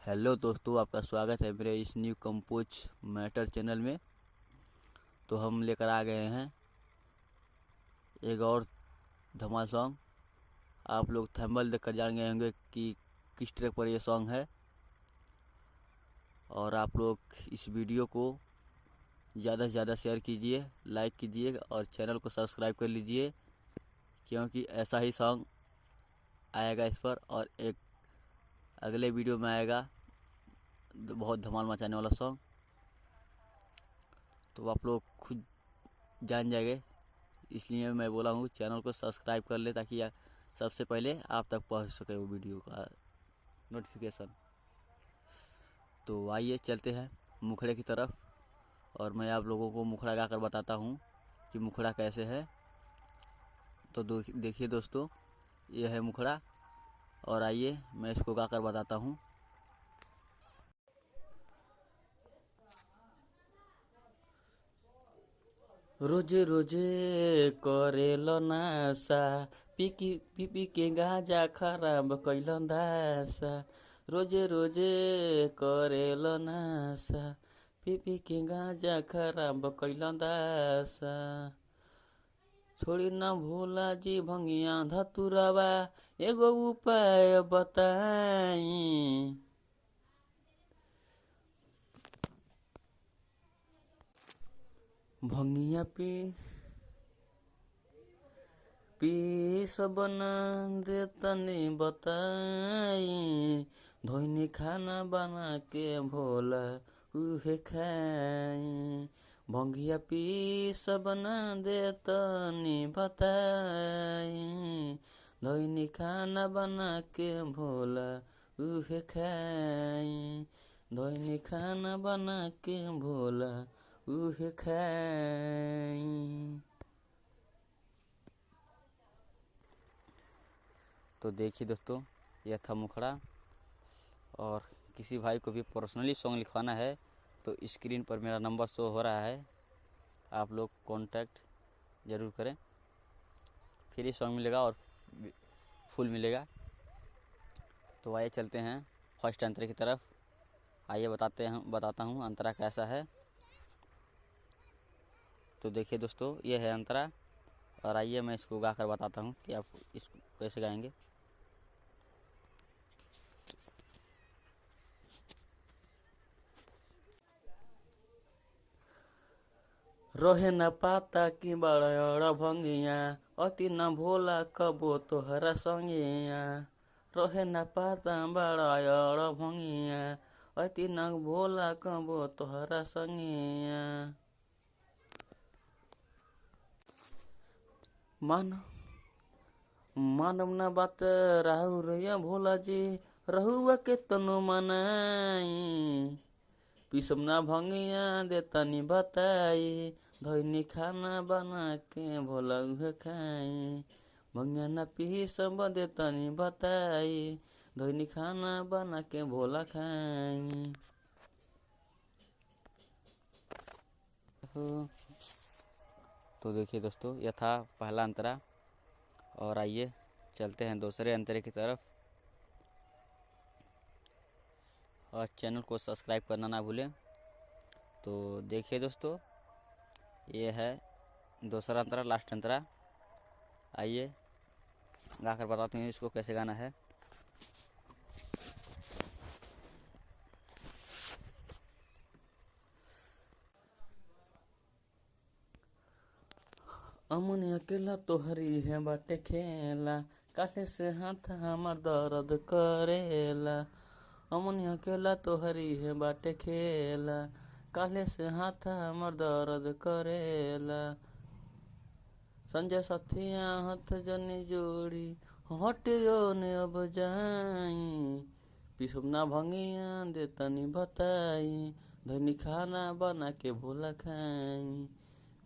Hello दोस्तों, आपका स्वागत है मेरे इस न्यू कंपोज मैटर चैनल में। तो हम लेकर आ गए हैं एक और धमाल सॉन्ग। आप लोग थंबनेल देखकर जान गए होंगे कि किस ट्रैक पर यह सॉन्ग है। और आप लोग इस वीडियो को ज़्यादा से ज़्यादा शेयर कीजिए, लाइक कीजिए और चैनल को सब्सक्राइब कर लीजिए, क्योंकि ऐसा ही सॉन्ग आएगा इस पर। और एक अगले वीडियो में आएगा बहुत धमाल मचाने वाला सॉन्ग, तो आप लोग खुद जान जाएंगे। इसलिए मैं बोला हूँ चैनल को सब्सक्राइब कर ले, ताकि सबसे पहले आप तक पहुँच सके वो वीडियो का नोटिफिकेशन। तो आइए चलते हैं मुखड़े की तरफ, और मैं आप लोगों को मुखड़ा गाकर बताता हूँ कि मुखड़ा कैसे है। तो देखिए दोस्तों, ये है मुखड़ा, और आइए मैं इसको गाकर बताता हूँ। रोजे रोजे करेलो नासा, पी पी के गाजा खराब कैलन दासा। रोजे रोजे करेलो नासा, पी पी के गाजा खराब कैलन दासा। छोड़ी न भोला जी भंगिया धतुरवा, एगो उपाय बताई। भंगिया पी सब दे तनी बताई। धोनी खाना बना के भोला उहे खाई। भंगिया पी सब दे तनी बताई। धोनी खाना बना के भोला उहे खाई। धोनी खाना बना के भोला उहे खाई। तो देखिए दोस्तों, यह था मुखड़ा। और किसी भाई को भी पर्सनली सॉन्ग लिखवाना है तो स्क्रीन पर मेरा नंबर शो हो रहा है, आप लोग कांटेक्ट ज़रूर करें। फ्री सॉन्ग मिलेगा और फुल मिलेगा। तो आइए चलते हैं फर्स्ट अंतरे की तरफ। आइए बताता हूँ अंतरा कैसा है। तो देखिए दोस्तों, ये है अंतरा, और आइए मैं इसको गाकर बताता हूँ कि आप इसको कैसे गाएंगे। रोहे न पाता कि बड़ा भंगिया, अति न भोला कबो तोहरा संगिया। रोहे न पाता बड़ा भंगिया, अति न भोला कबो तोहरा संगिया। मानव न बात राहु रैया भोला जी, रहुआ के तनु मनाई। पिसम ना भंगिया देतानी बताई। धोनी खाना बना के भोला उहे खाई। भंगिया ना पिसम देतानी बताई। धोनी खाना बना के भोला खाई। तो देखिए दोस्तों, यह था पहला अंतरा, और आइए चलते हैं दूसरे अंतरे की तरफ। और चैनल को सब्सक्राइब करना ना भूलें। तो देखिए दोस्तों, ये है दूसरा अंतरा, लास्ट अंतरा। आइए गाकर बताते हैं इसको कैसे गाना है। अमन अकेला तोहरी है बाटे खेला, काले से हाथ हमार दर्द करेला। अमन अकेला तोहरी है बाटे खेला, काले से हाथ हमार दर्द करेला। संजय साथिया हाथ जनी जोड़ी, हटियो ने अब जाई। पिसुम ना भंगिया देतनी बताई। धनी खाना बना के भोला खाई।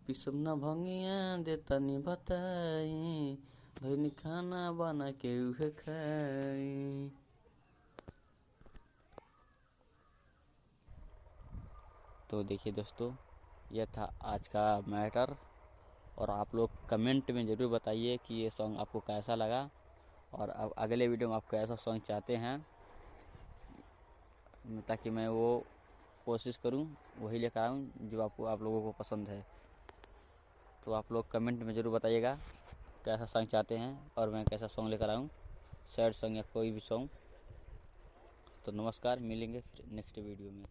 पिसुम ना भंगिया देतनी बताई। धनी खाना बना के उहे खाई। तो देखिए दोस्तों, यह था आज का मैटर। और आप लोग कमेंट में ज़रूर बताइए कि ये सॉन्ग आपको कैसा लगा, और अब अगले वीडियो में आप कैसा सॉन्ग चाहते हैं। ताकि मैं वो कोशिश करूं वही लेकर आऊं जो आप लोगों को पसंद है। तो आप लोग कमेंट में ज़रूर बताइएगा कैसा सॉन्ग चाहते हैं और मैं कैसा सॉन्ग लेकर आऊं, सैड सॉन्ग या कोई भी सॉन्ग। तो नमस्कार, मिलेंगे फिर नेक्स्ट वीडियो में।